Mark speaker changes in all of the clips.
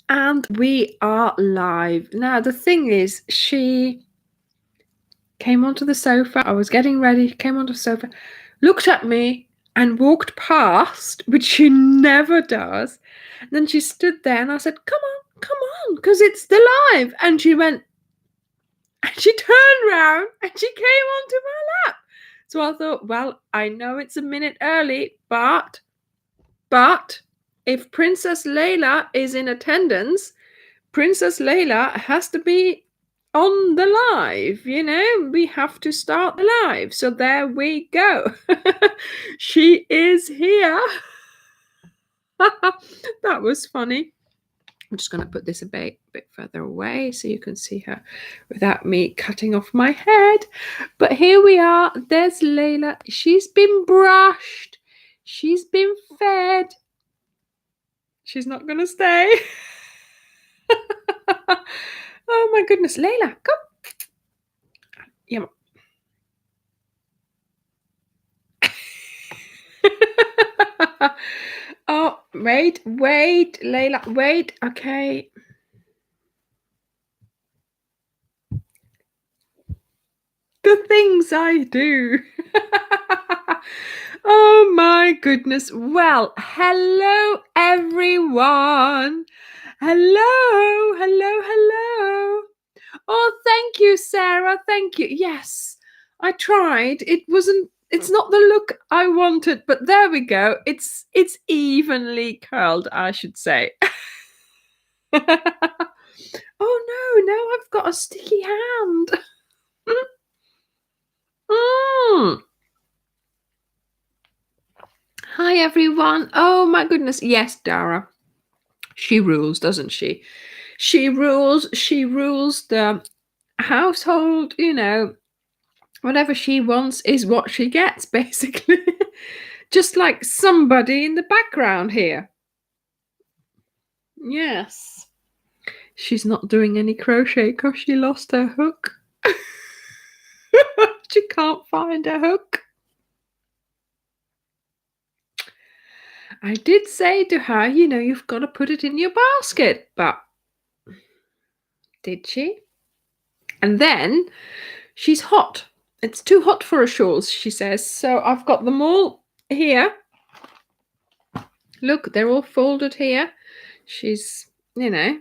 Speaker 1: And we are live. Now, the thing is, she came onto the sofa. I was getting ready, came onto the sofa, looked at me and walked past, which she never does. And then she stood there and I said, come on, because it's the live. And she went, and she turned round and she came onto my lap. So I thought, well, I know it's a minute early, but if Princess Layla is in attendance, Princess Layla has to be on the live, you know, we have to start the live. So there we go. She is here. That was funny. I'm just going to put this a bit further away so you can see her without me cutting off my head. But here we are. There's Layla. She's been brushed. She's been fed. She's not going to stay. Oh my goodness. Layla, come. Yeah. Oh, wait, Layla, wait. Okay. The things I do. Oh my goodness. Well, hello everyone. Hello. Oh, thank you, Sarah. Thank you. Yes, I tried. It's not the look I wanted, but there we go. It's evenly curled, I should say. Oh no, I've got a sticky hand. Hi everyone. Oh my goodness. Yes, Dara. She rules, doesn't she? She rules the household, you know. Whatever she wants is what she gets, basically. Just like somebody in the background here. Yes. She's not doing any crochet because she lost her hook. She can't find a hook. I did say to her, you know, you've got to put it in your basket, but did she? And then she's hot. It's too hot for her shawls, she says. So I've got them all here. Look, they're all folded here. She's, you know,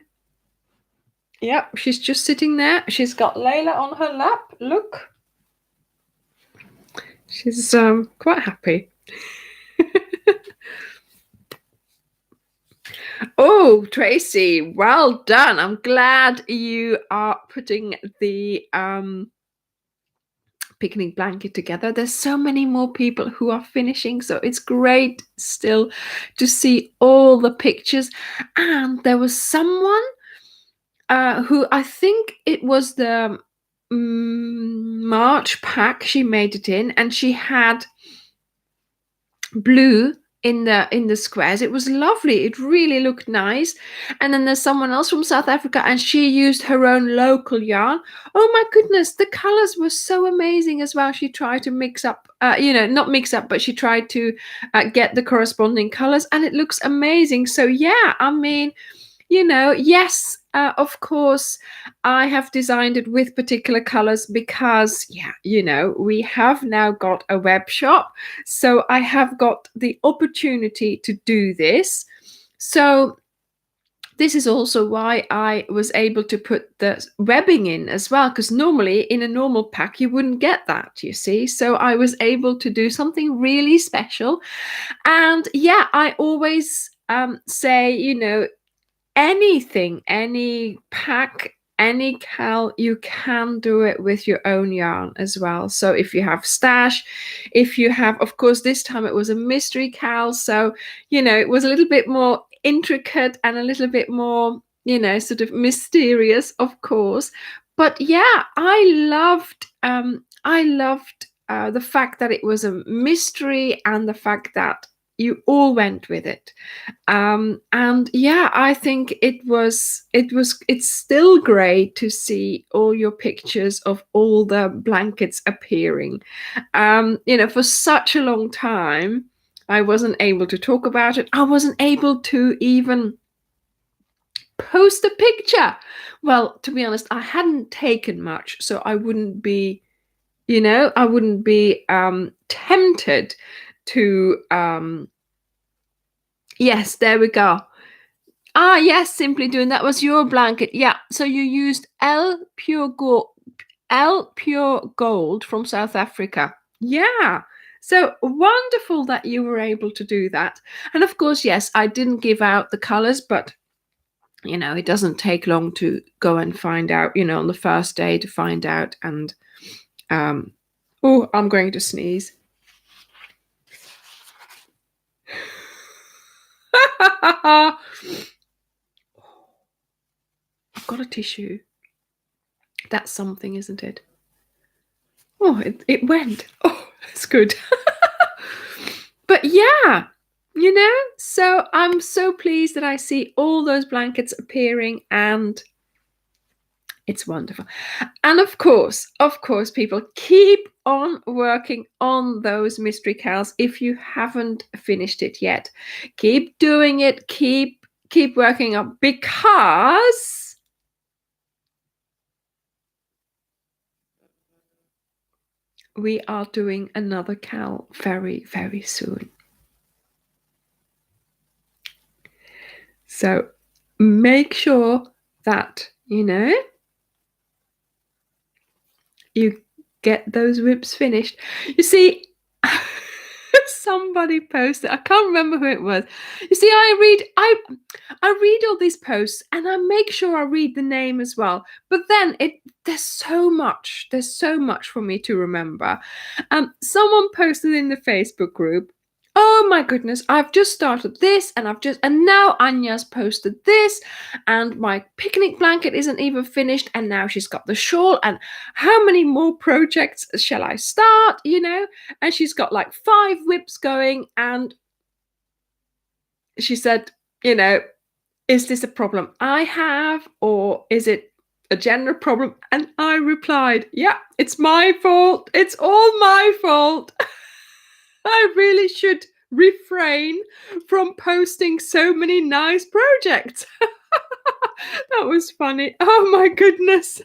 Speaker 1: yep, she's just sitting there. She's got Layla on her lap. Look. She's quite happy. Oh, Tracy, well done. I'm glad you are putting the picnic blanket together. There's so many more people who are finishing, so it's great still to see all the pictures. And there was someone who, I think it was the March pack she made it in, and she had blue in the squares. It was lovely. It really looked nice. And then there's someone else from South Africa, and she used her own local yarn. Oh my goodness, the colors were so amazing as well. She tried to mix up, not mix up, but she tried to get the corresponding colors, and it looks amazing. So yeah, I mean, you know, yes, of course, I have designed it with particular colors because, yeah, you know, we have now got a web shop. So I have got the opportunity to do this. So this is also why I was able to put the webbing in as well, because normally in a normal pack, you wouldn't get that, you see. So I was able to do something really special. And yeah, I always say, you know, anything, any pack, any cal, you can do it with your own yarn as well. So if you have stash, if you have, of course, this time it was a mystery cal, so you know, it was a little bit more intricate and a little bit more, you know, sort of mysterious, of course. But yeah, I loved the fact that it was a mystery and the fact that you all went with it. And yeah, I think it's still great to see all your pictures of all the blankets appearing. You know, for such a long time I wasn't able to talk about it. I wasn't able to even post a picture. Well, to be honest, I hadn't taken much, so I wouldn't be, tempted to, yes, there we go. Ah, yes, Simply Doing, that was your blanket. Yeah, so you used L Pure Gold from South Africa. Yeah. So wonderful that you were able to do that. And of course, yes, I didn't give out the colors, but it doesn't take long to go and find out, on the first day to find out. And oh, I'm going to sneeze. I've got a tissue. That's something, isn't it? Oh, it went. Oh, that's good. But yeah, so I'm so pleased that I see all those blankets appearing, and it's wonderful. And of course, people, keep on working on those mystery cows if you haven't finished it yet. Keep doing it. Keep working on, because we are doing another cow very, very soon. So make sure that, you get those whips finished. You see, somebody posted, I can't remember who it was. You see, I read all these posts and I make sure I read the name as well. But then there's so much for me to remember. Someone posted in the Facebook group, oh my goodness, I've just started this and now Anja's posted this, and my picnic blanket isn't even finished, and now she's got the shawl, and how many more projects shall I start, and she's got like 5 whips going, and she said, is this a problem I have, or is it a general problem? And I replied, yeah, it's my fault. It's all my fault. I really should refrain from posting so many nice projects. That was funny. Oh my goodness.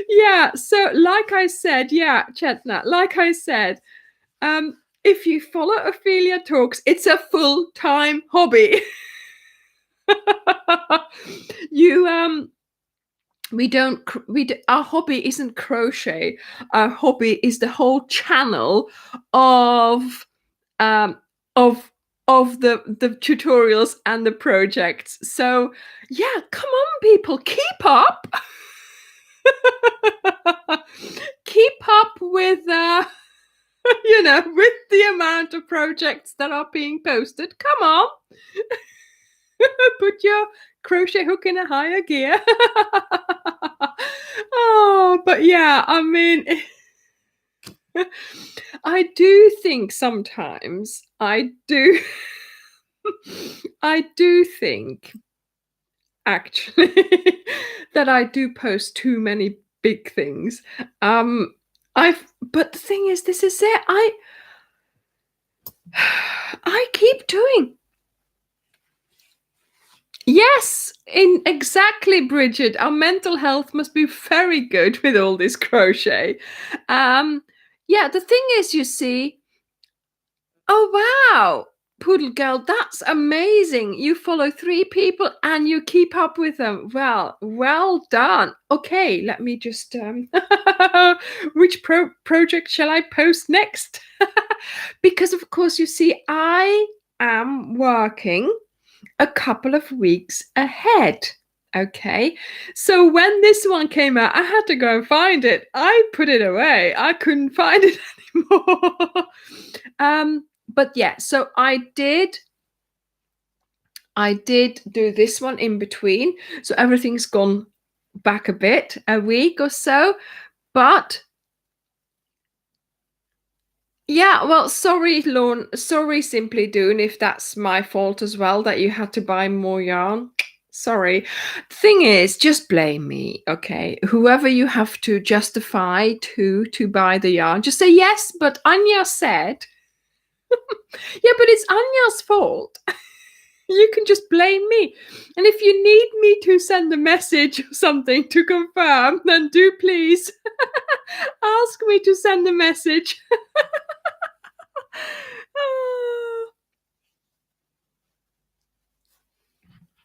Speaker 1: Yeah, so like I said, Chetna, like I said, if you follow Ophelia Talks, it's a full-time hobby. Our hobby isn't crochet. Our hobby is the whole channel of the tutorials and the projects. So yeah, come on people, keep up. Keep up with with the amount of projects that are being posted. Come on. Put your crochet hook in a higher gear. Oh, but yeah, I mean, I do think sometimes, I do think actually that I do post too many big things. But the thing is, this is it. I keep doing. Yes, exactly, Bridget. Our mental health must be very good with all this crochet. Yeah, the thing is, you see, oh wow, Poodle Girl, that's amazing. You follow 3 people and you keep up with them. Well done. Okay, let me just which project shall I post next? Because of course, you see, I am working a couple of weeks ahead. Okay, so when this one came out, I had to go and find it. I put it away. I couldn't find it anymore. But yeah, so I did do this one in between. So everything's gone back a bit, a week or so. But yeah, well, sorry, Lorne. Sorry, Simply Doing, if that's my fault as well, that you had to buy more yarn. Sorry. Thing is, just blame me, okay? Whoever you have to justify to buy the yarn, just say yes, but Anja said. Yeah, but it's Anja's fault. You can just blame me. And if you need me to send a message or something to confirm, then do please ask me to send a message.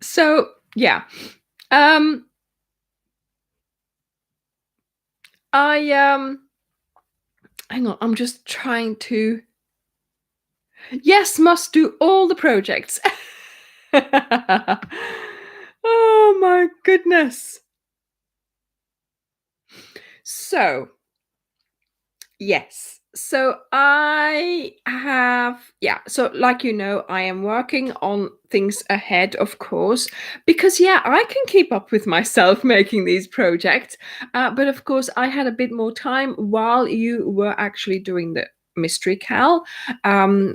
Speaker 1: So, yeah. Hang on, I'm just trying to. Yes, must do all the projects. Oh my goodness. So, yes. So I have, so like I am working on things ahead, of course, because I can keep up with myself making these projects. But of course, I had a bit more time while you were actually doing the mystery cal,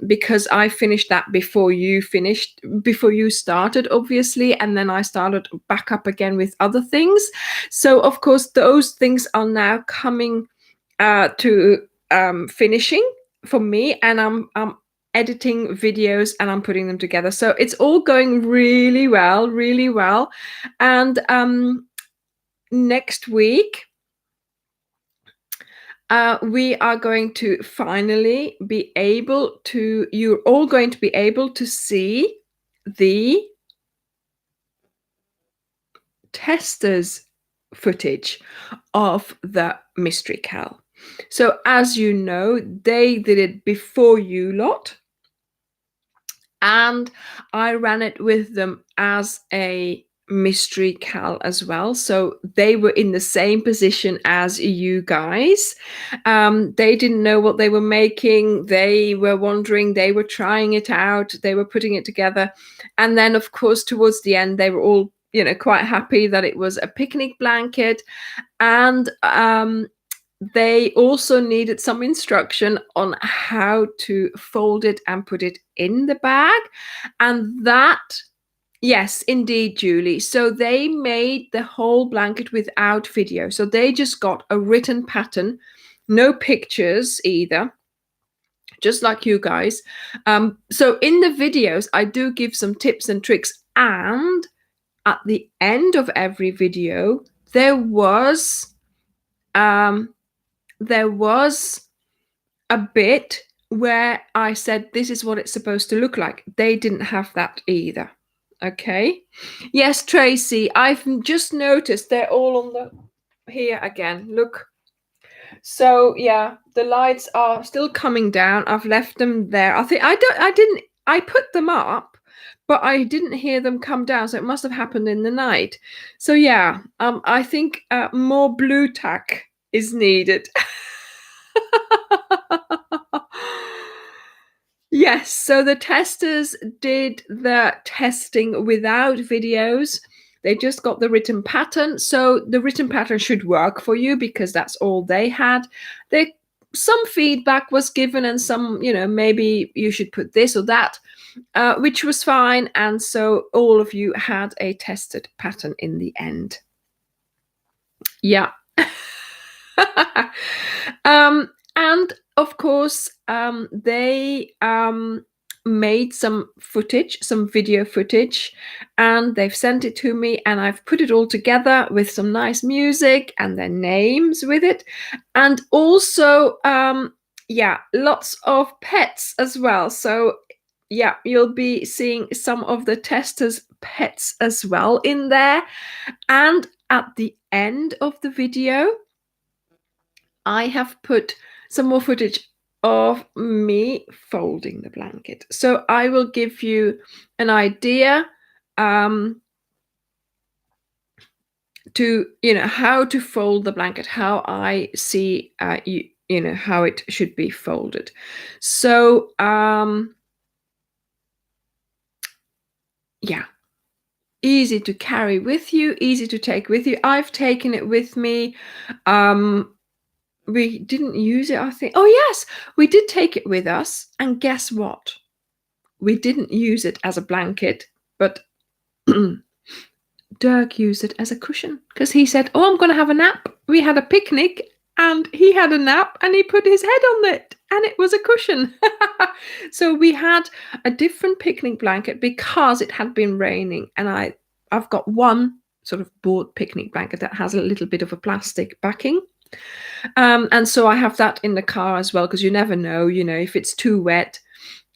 Speaker 1: because I finished that before you started, obviously, and then I started back up again with other things. So of course, those things are now coming to finishing for me, and I'm editing videos and I'm putting them together. So it's all going really well, really well. And next week, we are going to finally be able to, you're all going to be able to see the testers footage of the mystery cal. So as you know, they did it before you lot, and I ran it with them as a mystery cal as well. So they were in the same position as you guys. They didn't know what they were making. They were wondering, they were trying it out, they were putting it together. And then of course, towards the end, they were all, quite happy that it was a picnic blanket. And they also needed some instruction on how to fold it and put it in the bag. And that, yes, indeed, Julie. So they made the whole blanket without video. So they just got a written pattern, no pictures either, just like you guys. So in the videos, I do give some tips and tricks. And at the end of every video, there was a bit where I said, this is what it's supposed to look like. They didn't have that either. Okay. Yes, Tracy, I've just noticed they're all on the here again. Look. So the lights are still coming down. I've left them there. I put them up, but I didn't hear them come down. So it must have happened in the night. So I think more blue tack is needed. Yes, so the testers did the testing without videos. They just got the written pattern. So the written pattern should work for you because that's all they had. Some feedback was given and some, maybe you should put this or that, which was fine. And so all of you had a tested pattern in the end. Yeah. And of course, they made some footage, some video footage, and they've sent it to me, and I've put it all together with some nice music and their names with it. And also, lots of pets as well. So you'll be seeing some of the testers' pets as well in there. And at the end of the video, I have put some more footage of me folding the blanket. So I will give you an idea to, how to fold the blanket, how I see, how it should be folded. So, easy to carry with you, easy to take with you. I've taken it with me. We didn't use it, I think. Oh, yes, we did take it with us. And guess what? We didn't use it as a blanket, but Dirk used it as a cushion because he said, oh, I'm going to have a nap. We had a picnic and he had a nap and he put his head on it. and it was a cushion. So we had a different picnic blanket because it had been raining, and I've got one sort of board picnic blanket that has a little bit of a plastic backing. And so I have that in the car as well, because you never know, if it's too wet.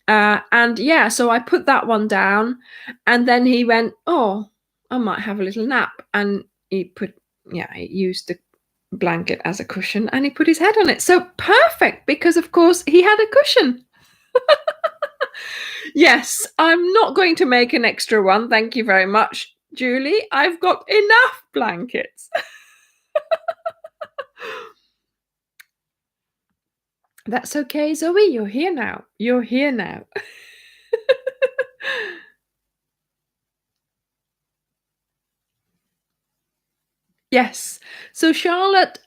Speaker 1: And yeah, so I put that one down, and then he went, "Oh, I might have a little nap." And he used the blanket as a cushion, and he put his head on it. So perfect, because of course he had a cushion. Yes, I'm not going to make an extra one. Thank you very much, Julie. I've got enough blankets. That's okay, Zoe. You're here now. You're here now. Yes. So Charlotte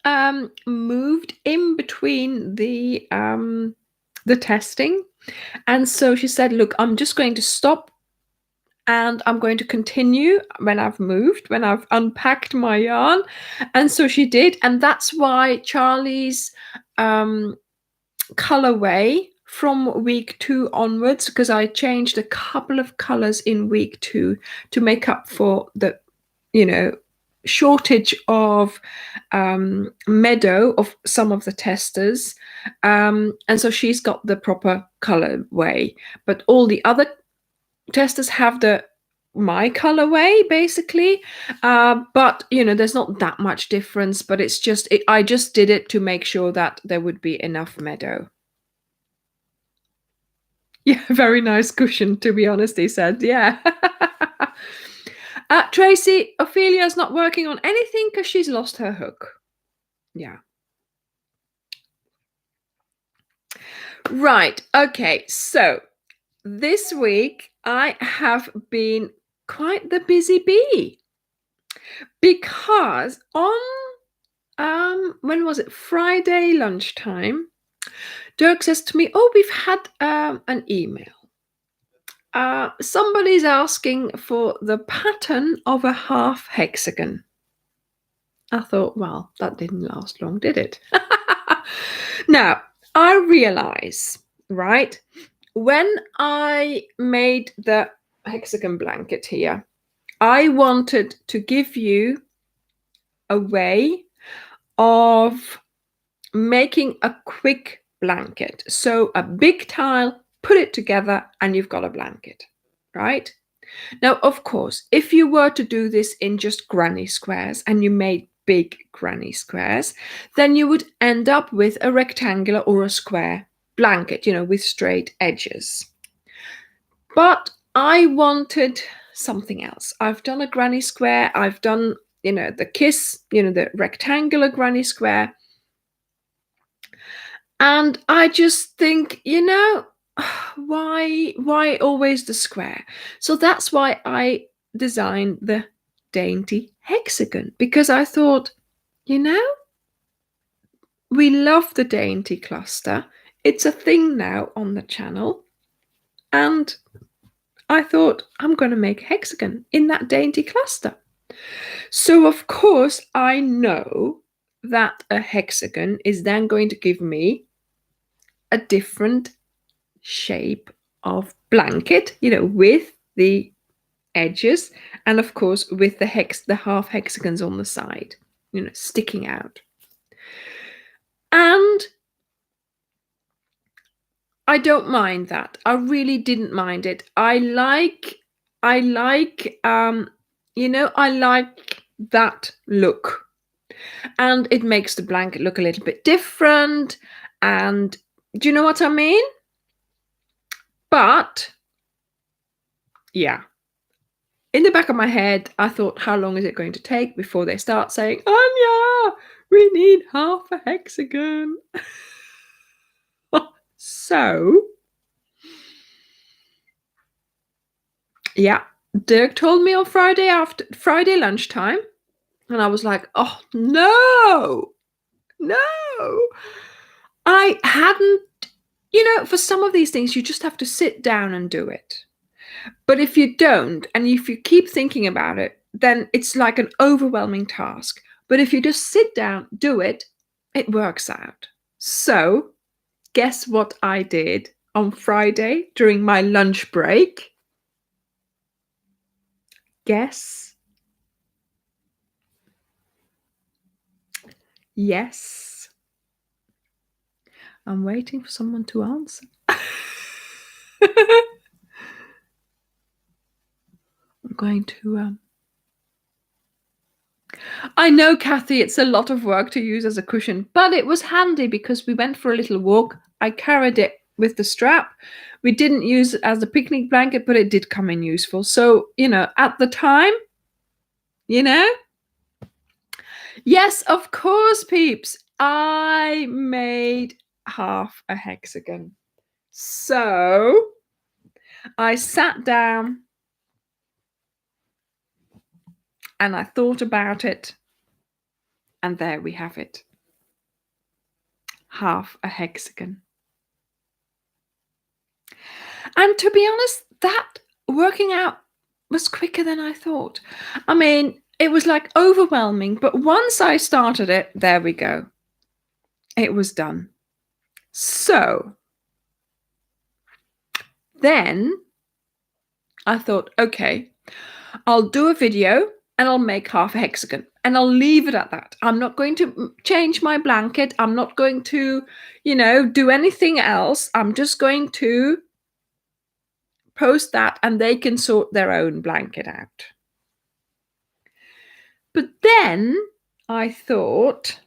Speaker 1: moved in between the testing, and so she said, "Look, I'm just going to stop, and I'm going to continue when I've moved, when I've unpacked my yarn." And so she did, and that's why Charlie's colorway from week 2 onwards, because I changed a couple of colors in week 2 to make up for the shortage of meadow of some of the testers, and so she's got the proper colorway, but all the other testers have my colorway basically, but there's not that much difference, but it's just I just did it to make sure that there would be enough meadow. Yeah, very nice cushion, to be honest, he said. Yeah. Tracy, Ophelia's not working on anything because she's lost her hook. Yeah. Right. Okay. So this week I have been quite the busy bee, because on when was it? Friday lunchtime, Dirk says to me, "Oh, we've had an email. Somebody's asking for the pattern of a half hexagon." I thought, well, that didn't last long, did it? Now, I realize, right, when I made the hexagon blanket here, I wanted to give you a way of making a quick blanket. So a big tile, put it together, and you've got a blanket, right? Now, of course, if you were to do this in just granny squares and you made big granny squares, then you would end up with a rectangular or a square blanket, with straight edges. But I wanted something else. I've done a granny square. I've done, the kiss, the rectangular granny square. And I just think, why always the square? So that's why I designed the dainty hexagon, because I thought, we love the dainty cluster. It's a thing now on the channel. And I thought, I'm going to make a hexagon in that dainty cluster. So of course I know that a hexagon is then going to give me a different shape of blanket, with the edges, and of course with the half hexagons on the side, sticking out. And I don't mind that. I really didn't mind it. I like that look, and it makes the blanket look a little bit different. And do you know what I mean? But yeah, in the back of my head, I thought, how long is it going to take before they start saying, "Anja, we need half a hexagon"? So, yeah, Dirk told me on Friday lunchtime, and I was like, "Oh no, no!" I hadn't, for some of these things, you just have to sit down and do it. But if you don't, and if you keep thinking about it, then it's like an overwhelming task. But if you just sit down, do it, it works out. So Guess what I did on Friday during my lunch break? Guess. Yes. I'm waiting for someone to answer. I'm going to... I know, Kathy, it's a lot of work to use as a cushion, but it was handy because we went for a little walk. I carried it with the strap. We didn't use it as a picnic blanket, but it did come in useful. So, at the time, yes, of course, peeps, I made half a hexagon. So I sat down and I thought about it. And there we have it. Half a hexagon. And to be honest, that working out was quicker than I thought. I mean, it was like overwhelming, but once I started it, there we go. It was done. So then I thought, okay, I'll do a video and I'll make half a hexagon and I'll leave it at that. I'm not going to change my blanket. I'm not going to, do anything else. I'm just going to post that and they can sort their own blanket out. But then I thought,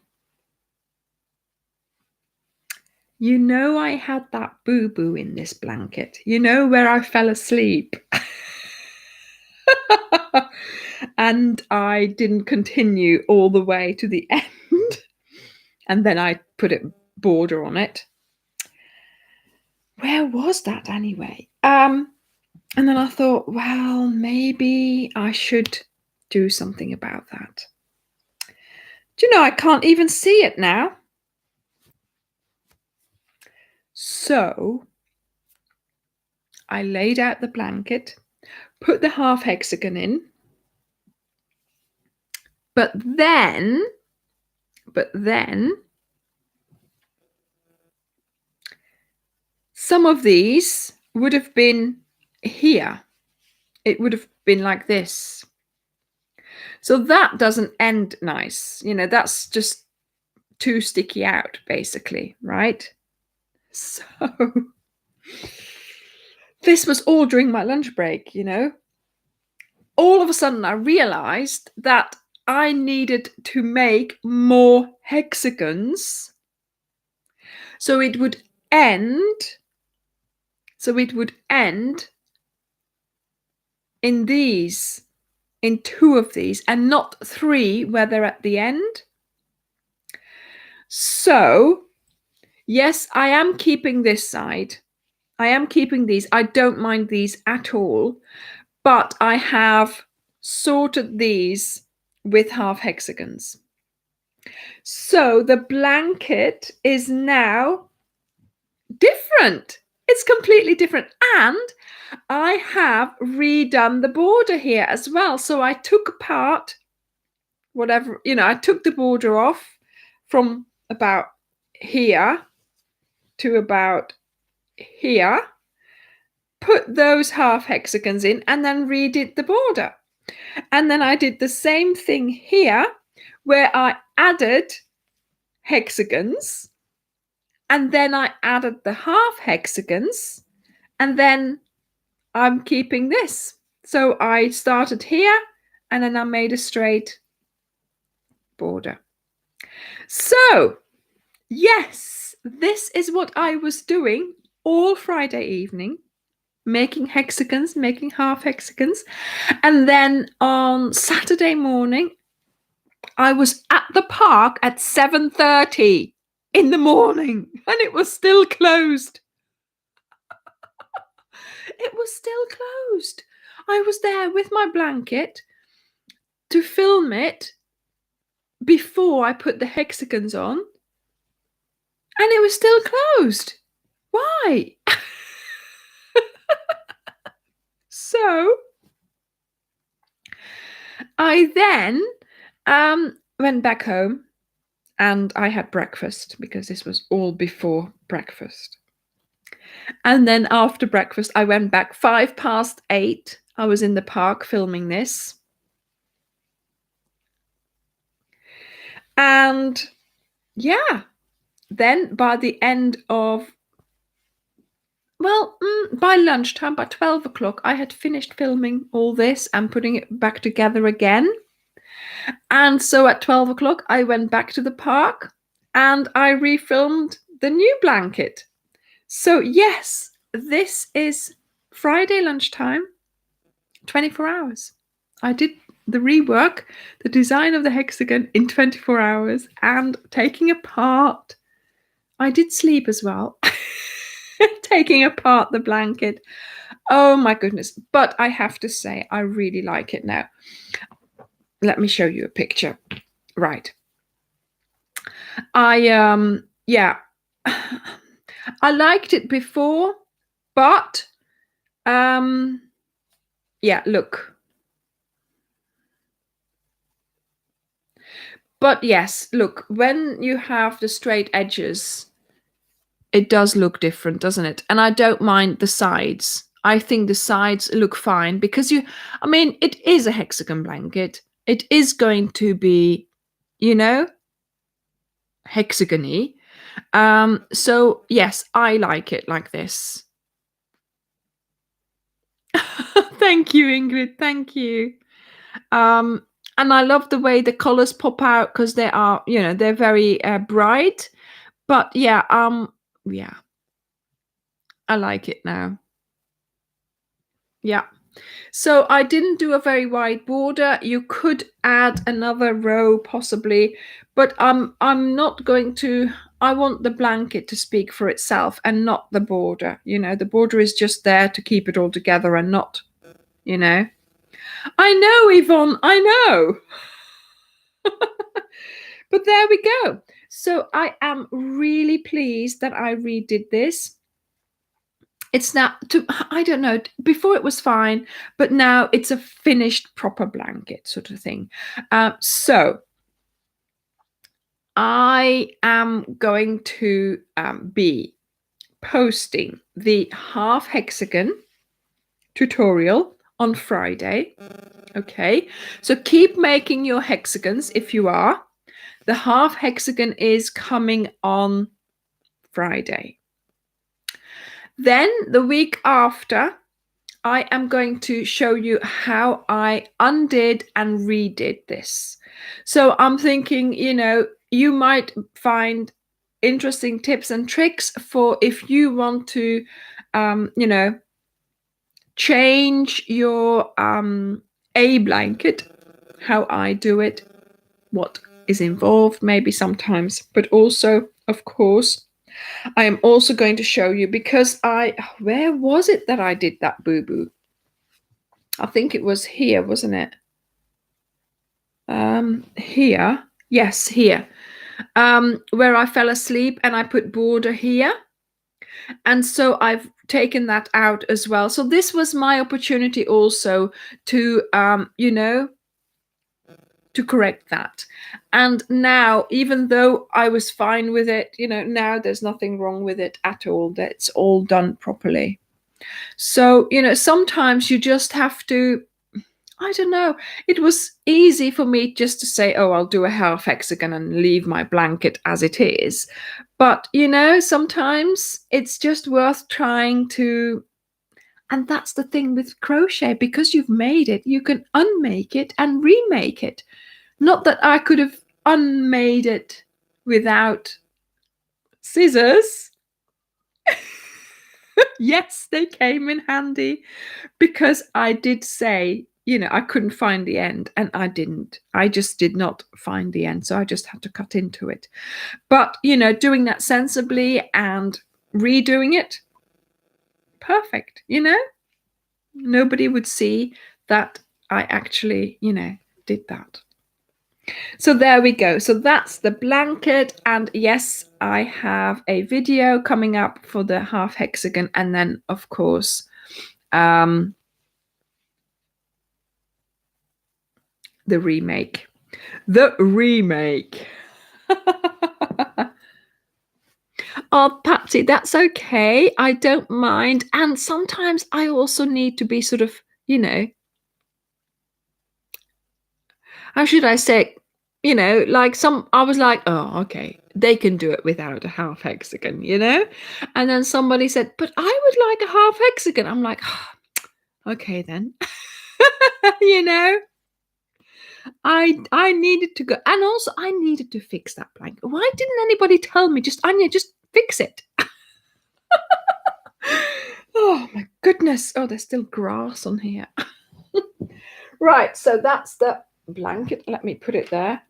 Speaker 1: I had that boo-boo in this blanket, where I fell asleep. And I didn't continue all the way to the end. And then I put a border on it. Where was that anyway? And then I thought, well, maybe I should do something about that. Do I can't even see it now. So I laid out the blanket, put the half hexagon in, but then some of these would have been here. It would have been like this. So that doesn't end nice. That's just too sticky out, basically, right? So this was all during my lunch break, All of a sudden I realized that I needed to make more hexagons. So it would end in these, in 2 of these, and not 3 where they're at the end. So, yes, I am keeping this side. I am keeping these. I don't mind these at all. But I have sorted these with half hexagons. So the blanket is now different. It's completely different. And I have redone the border here as well. So I took apart whatever, I took the border off from about here to about here, put those half hexagons in, and then redid the border. And then I did the same thing here where I added hexagons, and then I added the half hexagons, and then I'm keeping this. So I started here and then I made a straight border. So yes, this is what I was doing all Friday evening, making hexagons, making half hexagons. And then on Saturday morning, I was at the park at 7:30 in the morning and it was still closed. It was still closed. I was there with my blanket to film it before I put the hexagons on, and it was still closed. Why? So I then went back home And I had breakfast because this was all before breakfast. And then after breakfast, I went back 8:05. I was in the park filming this. And yeah, then by the end of, well, by lunchtime, by 12 o'clock, I had finished filming all this and putting it back together again. And so at 12 o'clock, I went back to the park and I refilmed the new blanket. So yes, this is Friday lunchtime, 24 hours. I did the rework, the design of the hexagon in 24 hours and taking apart. I did sleep as well. Taking apart the blanket. Oh my goodness. But I have to say, I really like it now. Let me show you a picture. Right. Yeah. I liked it before, but yeah, look. But yes, look, when you have the straight edges, it does look different, doesn't it? And I don't mind the sides. I think the sides look fine because I mean, it is a hexagon blanket. It is going to be, hexagony. So yes, I like it like this. Thank you, Ingrid. Thank you. And I love the way the colors pop out because they are, they're very bright. But yeah, yeah, I like it now. Yeah. So I didn't do a very wide border. You could add another row possibly, but I'm not going to. I want the blanket to speak for itself and not the border. The border is just there to keep it all together and not, I know, Yvonne, I know. But there we go. So I am really pleased that I redid this. It's now, I don't know, before it was fine, but now it's a finished proper blanket sort of thing. So I am going to be posting the half hexagon tutorial on Friday. Okay, so keep making your hexagons if you are. The half hexagon is coming on Friday. Then the week after, I am going to show you how I undid and redid this. So I'm thinking, you might find interesting tips and tricks for if you want to, change your A blanket, how I do it, what is involved maybe sometimes, but also, of course, I am also going to show you because where was it that I did that boo-boo? I think it was here, wasn't it? Here. Yes, here. Where I fell asleep and I put border here. And so I've taken that out as well. So this was my opportunity also to, to correct that. And now, even though I was fine with it, now there's nothing wrong with it at all. That's all done properly. So, sometimes you just have to, I don't know. It was easy for me just to say, oh, I'll do a half hexagon and leave my blanket as it is. But, sometimes it's just worth trying to. And that's the thing with crochet, because you've made it, you can unmake it and remake it. Not that I could have unmade it without scissors. Yes, they came in handy because I did say, I couldn't find the end, and I didn't. I just did not find the end, so I just had to cut into it. But, doing that sensibly and redoing it, perfect, Nobody would see that I actually, did that. So there we go. So that's the blanket. And yes, I have a video coming up for the half hexagon. And then, of course, the remake. The remake. Oh, Patsy, that's okay. I don't mind. And sometimes I also need to be sort of, you know, how should I say, like I was like, oh, okay, they can do it without a half hexagon, And then somebody said, but I would like a half hexagon. I'm like, okay, then, you know, I needed to go. And also I needed to fix that blanket. Why didn't anybody tell me? Just, Anja, just fix it. Oh my goodness. Oh, there's still grass on here. Right, so that's the blanket. Let me put it there.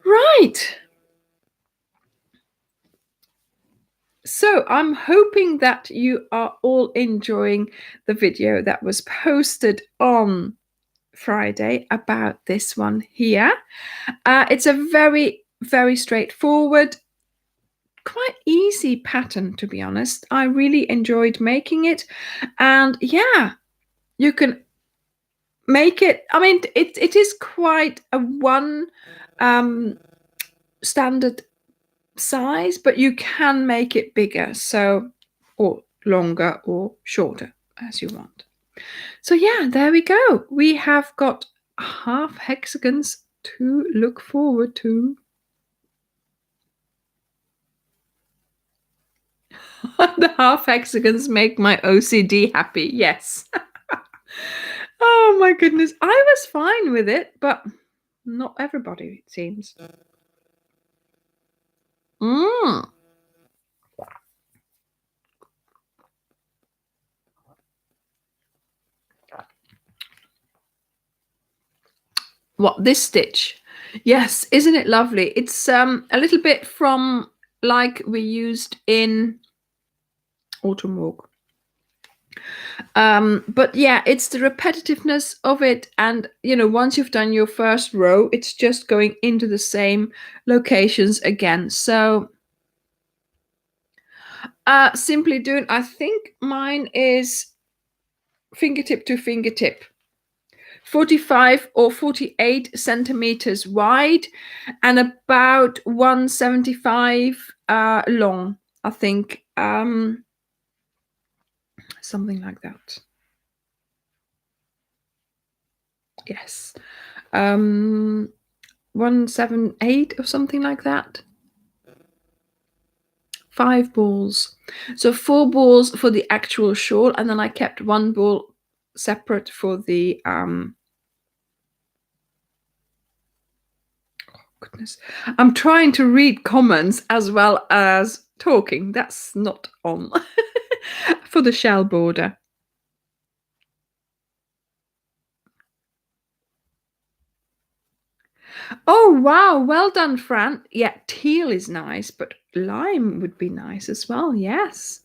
Speaker 1: Right. So I'm hoping that you are all enjoying the video that was posted on Friday about this one here. It's a very, very straightforward, quite easy pattern, to be honest. I really enjoyed making it. And yeah, you can make it. I mean, it is quite a one standard size, but you can make it bigger, so, or longer or shorter as you want. So yeah, there we go. We have got half hexagons to look forward to. The half hexagons make my OCD happy. Yes. Oh my goodness. I was fine with it, but not everybody, it seems. What, this stitch? Yes, isn't it lovely? It's a little bit from like we used in Autumn Walk. But yeah, it's the repetitiveness of it, and once you've done your first row, it's just going into the same locations again. So simply doing, I think mine is fingertip to fingertip, 45 or 48 centimeters wide and about 175 long, I think. Something like that. Yes. 178 or something like that. 5 balls. So 4 balls for the actual shawl, and then I kept 1 ball separate for the goodness. I'm trying to read comments as well as talking. That's not on. For the shell border. Oh, wow. Well done, Fran. Yeah, teal is nice, but lime would be nice as well. Yes.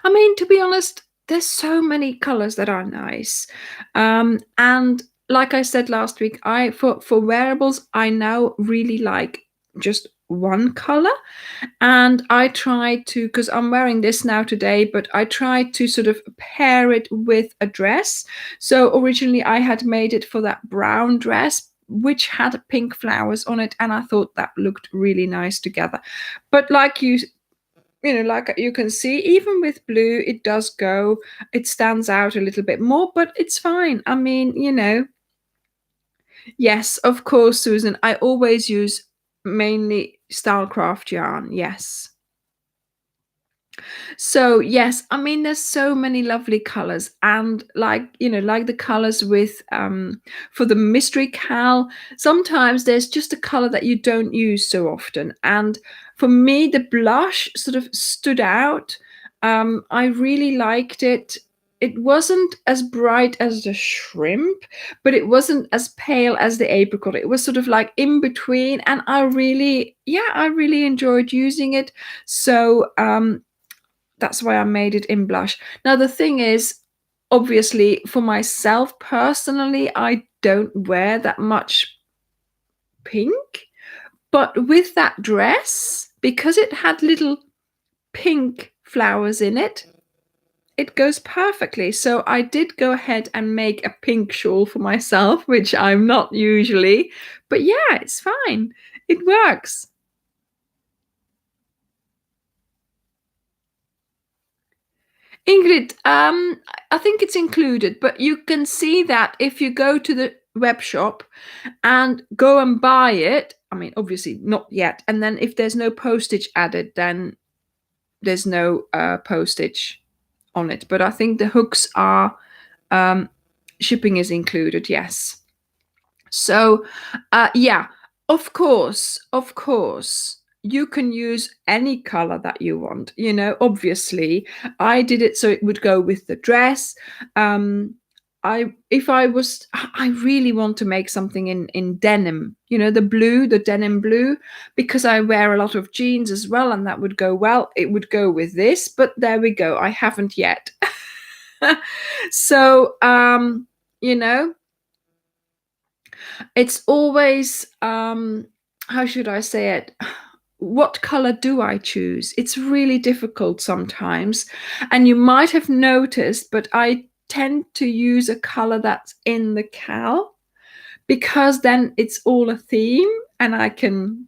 Speaker 1: I mean, to be honest, there's so many colors that are nice. And like I said last week, for wearables, I now really like just one color. And I try to, because I'm wearing this now today, but I try to sort of pair it with a dress. So originally I had made it for that brown dress, which had pink flowers on it, and I thought that looked really nice together. But like like you can see, even with blue, it stands out a little bit more, but it's fine. I mean, yes, of course, Susan, I always use mainly Stylecraft yarn. Yes. So yes, I mean, there's so many lovely colors, and like the colors with for the mystery cal, sometimes there's just a color that you don't use so often, and for me the blush sort of stood out. I really liked it. It wasn't as bright as the shrimp, but it wasn't as pale as the apricot. It was sort of like in between, and I really enjoyed using it. So that's why I made it in blush. Now, the thing is, obviously, for myself personally, I don't wear that much pink. But with that dress, because it had little pink flowers in it, it goes perfectly. So I did go ahead and make a pink shawl for myself, which I'm not usually, but yeah, it's fine. It works. Ingrid, I think it's included, but you can see that if you go to the web shop and go and buy it. I mean, obviously not yet. And then if there's no postage added, then there's no postage on it. But I think the hooks are, shipping is included, yes. So, yeah, of course, you can use any color that you want. You know, obviously, I did it so it would go with the dress. I really want to make something in denim. You know, the denim blue, because I wear a lot of jeans as well, and that would go well. It would go with this, but there we go. I haven't yet. So, you know, it's always, how should I say it? What color do I choose? It's really difficult sometimes. And you might have noticed, but I tend to use a color that's in the cal, because then it's all a theme and I can,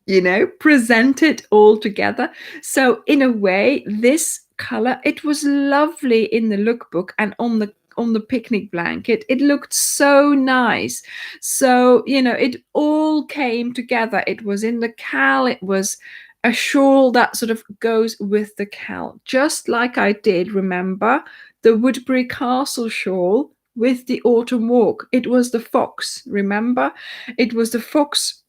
Speaker 1: you know, present it all together. So in a way, this color, it was lovely in the lookbook and on the picnic blanket. It looked so nice. So, you know, it all came together. It was in the cal, it was a shawl that sort of goes with the cal, just like I did, remember, the Woodbury Castle shawl with the autumn walk. It was the fox, remember? It was the fox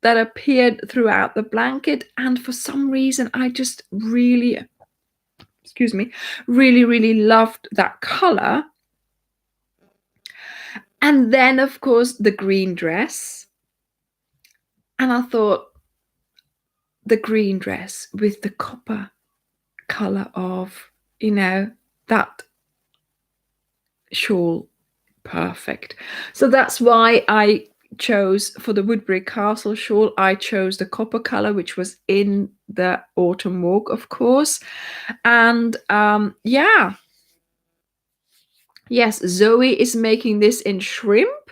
Speaker 1: that appeared throughout the blanket. And for some reason, I just really, excuse me, really loved that color. And then, of course, the green dress. And I thought, the green dress with the copper color of, you know, that shawl, perfect. So that's why I chose, for the Woodbury Castle shawl, I chose the copper color, which was in the autumn walk, of course. And yeah, yes, Zoe is making this in shrimp.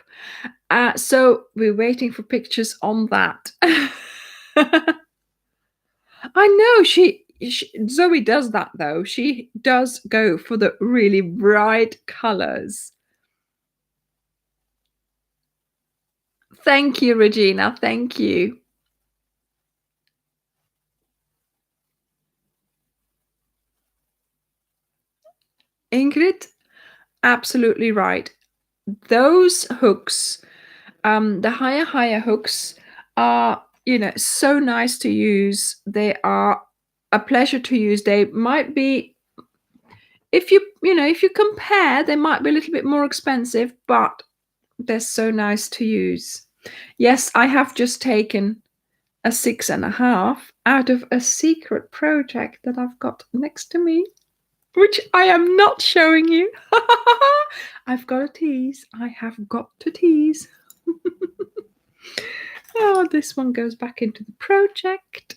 Speaker 1: So we're waiting for pictures on that. I know she Zoe does that though. She does go for the really bright colors. Thank you, Regina. Thank you. Ingrid, absolutely right. Those hooks, the higher hooks are, you know, so nice to use. They are a pleasure to use. They might be, if if you compare, they might be a little bit more expensive, but they're so nice to use. Yes, I have just taken a 6.5 out of a secret project that I've got next to me, which I am not showing you. I've got to tease. I have got to tease. Oh, this one goes back into the project.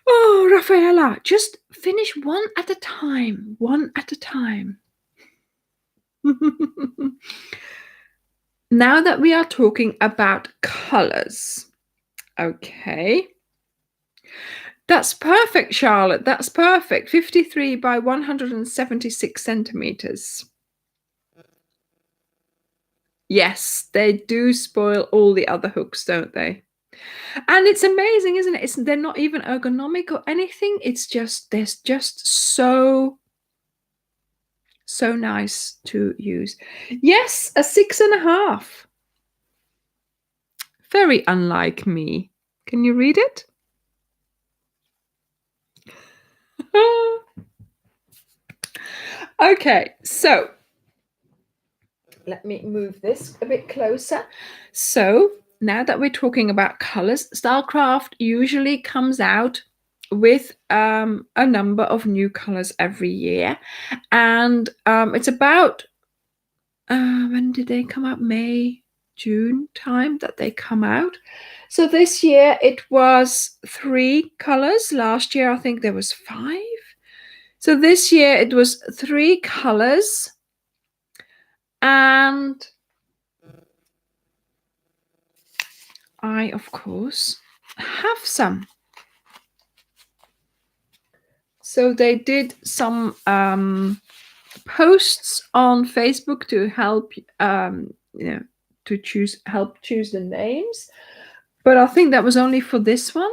Speaker 1: Oh, Rafaela, just finish one at a time. One at a time. Now that we are talking about colors, okay. That's perfect, Charlotte. That's perfect. 53 by 176 centimeters. Yes, they do spoil all the other hooks, don't they? And it's amazing, isn't it? They're not even ergonomic or anything. It's just, they're just so nice to use. Yes, a 6.5. Very unlike me. Can you read it? Okay, so let me move this a bit closer. So now that we're talking about colors, Stylecraft usually comes out with a number of new colors every year, and it's about when did they come out? May. June time that they come out. So this year it was 3 colors. Last year I think there was 5. So this year it was 3 colors, and I of course have some. So they did some posts on Facebook to help to help choose the names, but I think that was only for this one.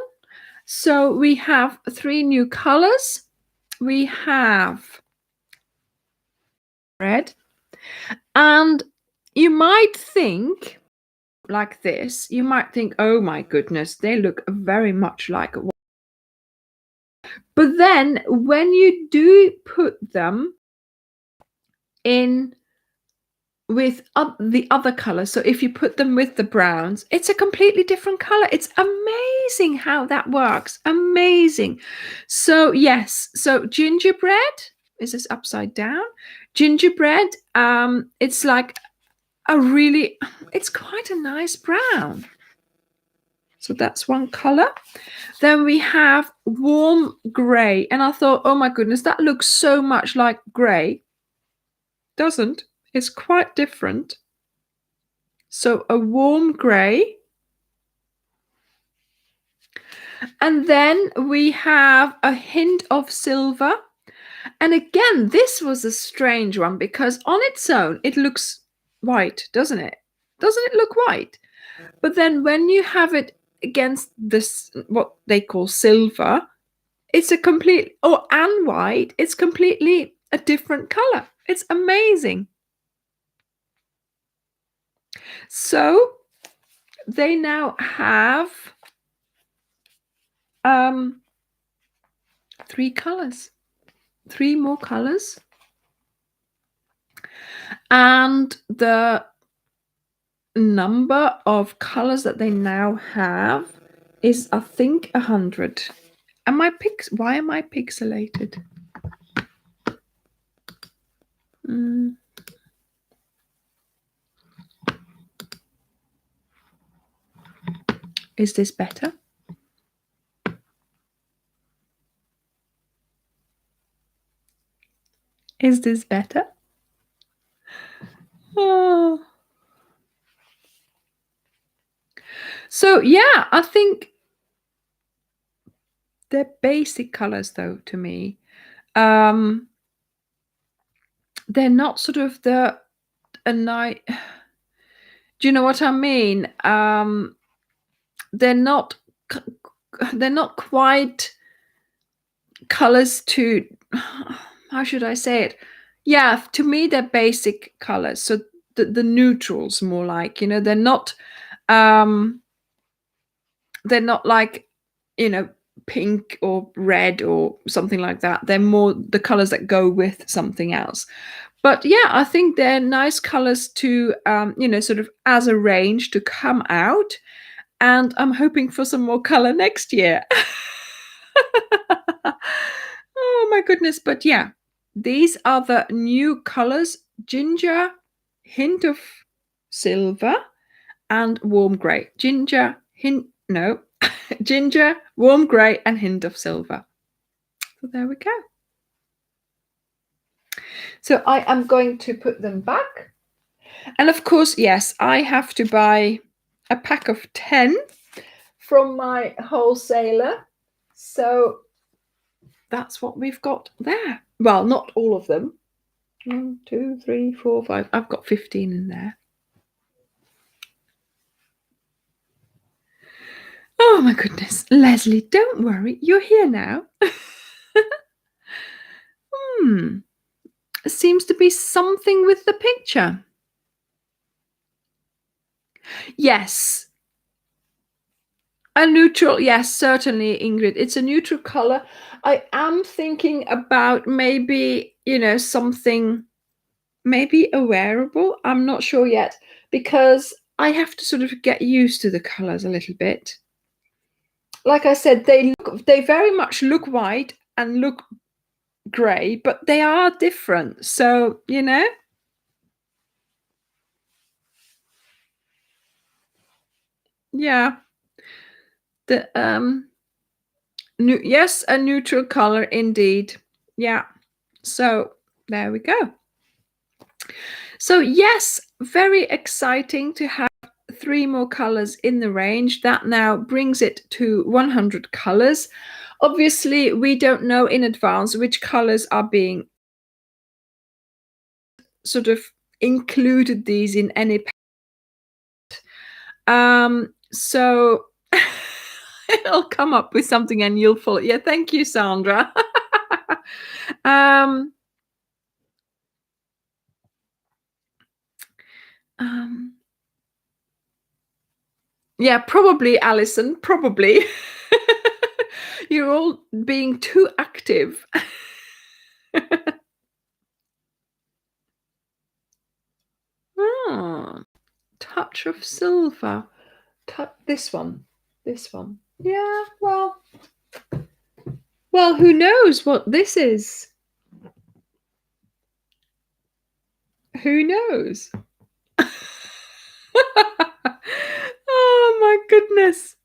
Speaker 1: So we have 3 new colors. We have red, and you might think like this, you might think, oh my goodness, they look very much like, but then when you do put them in with the other colors, so if you put them with the browns, it's a completely different color. It's amazing how that works. Amazing. So yes, so gingerbread, is this upside down? Gingerbread, it's like it's quite a nice brown. So that's one color. Then we have warm gray, and I thought, oh my goodness, that looks so much like gray. Doesn't. It's quite different. So a warm gray. And then we have a hint of silver. And again, this was a strange one because on its own, it looks white, doesn't it? Doesn't it look white? But then when you have it against this, what they call silver, it's a complete, and white, it's completely a different color. It's amazing. So they now have 3 colors, 3 more colors. And the number of colors that they now have is, I think, 100. Why am I pixelated? Is this better? Is this better? Oh. So yeah, I think they're basic colors though to me. They're not sort of do you know what I mean? They're not quite colors to, how should I say it? Yeah, to me they're basic colors. So the neutrals, more like, they're not like, pink or red or something like that. They're more the colors that go with something else. But yeah, I think they're nice colors to sort of as a range to come out, and I'm hoping for some more color next year. Oh my goodness. But yeah, these are the new colors: ginger, hint of silver, and warm gray. Ginger, warm gray, and hint of silver. So there we go. So I am going to put them back. And of course, yes, I have to buy a pack of 10 from my wholesaler. So that's what we've got there. Well, not all of them. 1, 2, 3, 4, 5. I've got 15 in there. Oh my goodness. Leslie, don't worry. You're here now. Seems to be something with the picture. Yes. A neutral, yes, certainly, Ingrid. It's a neutral color. I am thinking about maybe, something, maybe a wearable. I'm not sure yet, because I have to sort of get used to the colors a little bit. Like I said, they very much look white and look gray, but they are different. So, Yeah. The yes, a neutral color indeed. Yeah. So there we go. So yes, very exciting to have 3 more colors in the range. That now brings it to 100 colors. Obviously, we don't know in advance which colors are being sort of included these in any so I'll come up with something and you'll follow. Yeah, thank you, Sandra. um um yeah, probably, Alison, probably. You're all being too active. Ah, touch of silver. This one. This one. Yeah, well, who knows what this is? Who knows? Oh my goodness.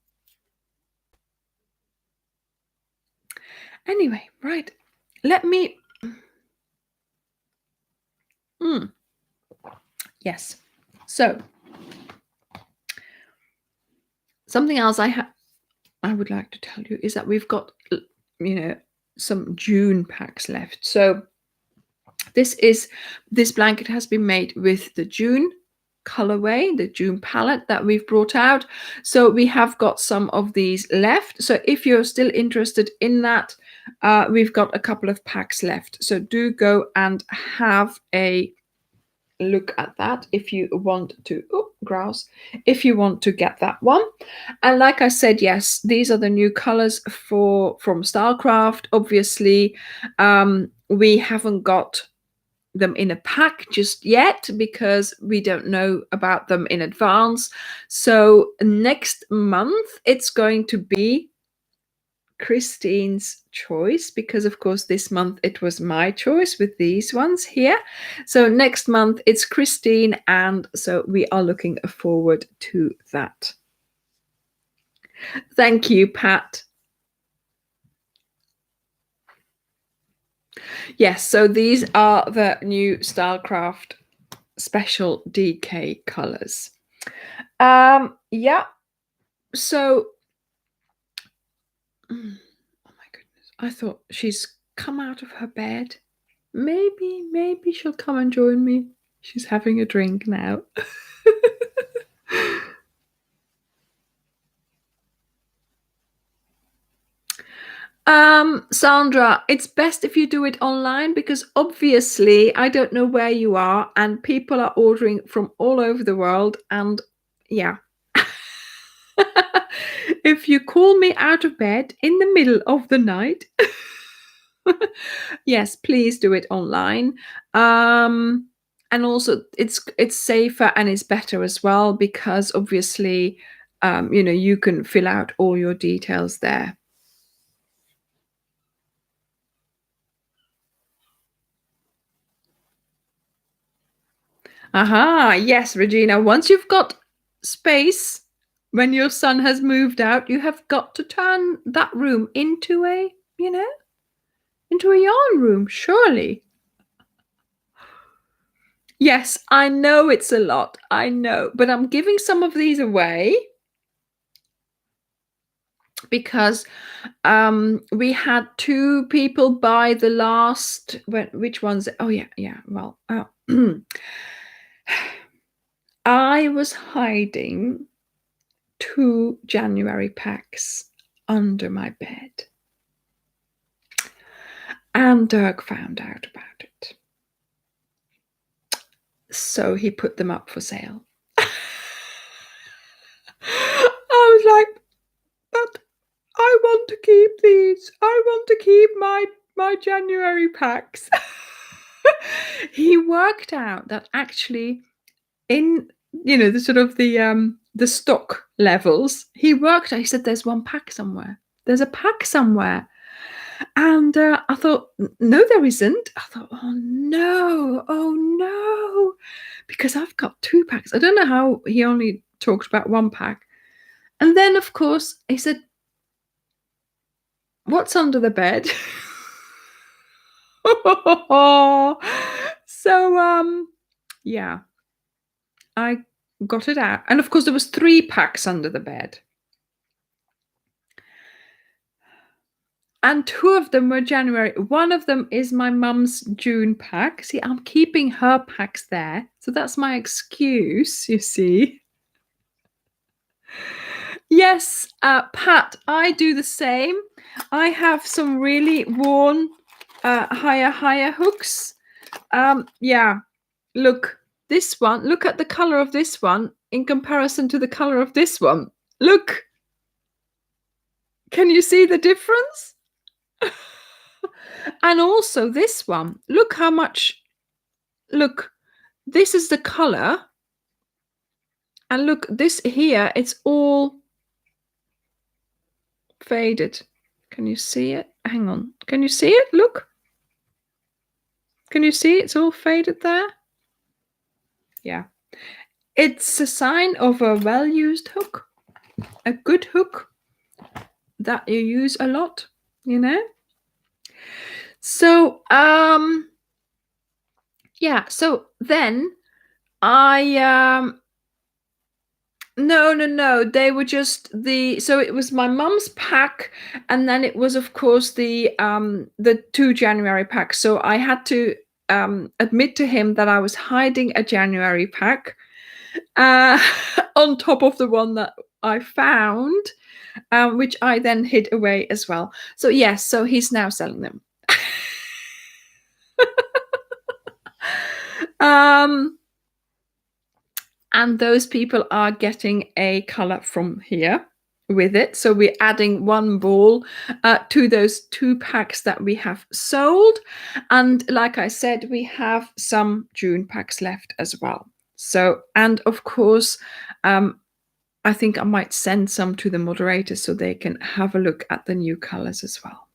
Speaker 1: Anyway, right. Let me Yes. So, something else I would like to tell you is that we've got some June packs left. So, this blanket has been made with the June colorway, the June palette that we've brought out. So we have got some of these left. So if you're still interested in that, we've got a couple of packs left. So do go and have a look at that if you want to. Oh, grouse. If you want to get that one. And like I said, yes, these are the new colors from Stylecraft. Obviously, we haven't got them in a pack just yet because we don't know about them in advance. So next month it's going to be Christine's choice, because of course this month it was my choice with these ones here. So next month it's Christine, and so we are looking forward to that. Thank you, Pat. Yes, so these are the new Stylecraft special DK colors. Yeah. So, oh my goodness, I thought she's come out of her bed. Maybe she'll come and join me. She's having a drink now. Sandra, it's best if you do it online because obviously I don't know where you are and people are ordering from all over the world, and yeah. If you call me out of bed in the middle of the night, yes, please do it online. And also it's safer and it's better as well because obviously you can fill out all your details there. Aha, yes, Regina. Once you've got space, when your son has moved out, you have got to turn that room into into a yarn room, surely. Yes, I know it's a lot. I know, but I'm giving some of these away because we had 2 people buy the last which ones. Oh yeah, well, I was hiding 2 January packs under my bed, and Dirk found out about it, so he put them up for sale. I was like, but I want to keep these. I want to keep my January packs. He worked out that actually in the sort of the stock levels, he said there's one pack somewhere. There's a pack somewhere. And I thought, no, there isn't. I thought, oh no, because I've got 2 packs. I don't know how he only talked about 1 pack. And then, of course, he said, "What's under the bed?" So, yeah, I got it out. And of course, there was 3 packs under the bed. And 2 of them were January. One of them is my mum's June pack. See, I'm keeping her packs there. So that's my excuse, you see. Yes, Pat, I do the same. I have some really worn higher hooks. Yeah, look, this one, look at the color of this one in comparison to the color of this one. Look, can you see the difference? And also this one, look how much, look, this is the color. And look, this here, it's all faded. Can you see it? Hang on. Can you see it? Look. Can you see it's all faded there? Yeah. It's a sign of a well-used hook, a good hook that you use a lot, you know? So, yeah, so then I no, they were just so it was my mum's pack, and then it was, of course, the 2 January packs. So I had to admit to him that I was hiding a January pack on top of the one that I found, which I then hid away as well. So yes, so he's now selling them. And those people are getting a color from here with it. So we're adding 1 ball to those 2 packs that we have sold. And like I said, we have some June packs left as well. So, and of course, I think I might send some to the moderators so they can have a look at the new colors as well.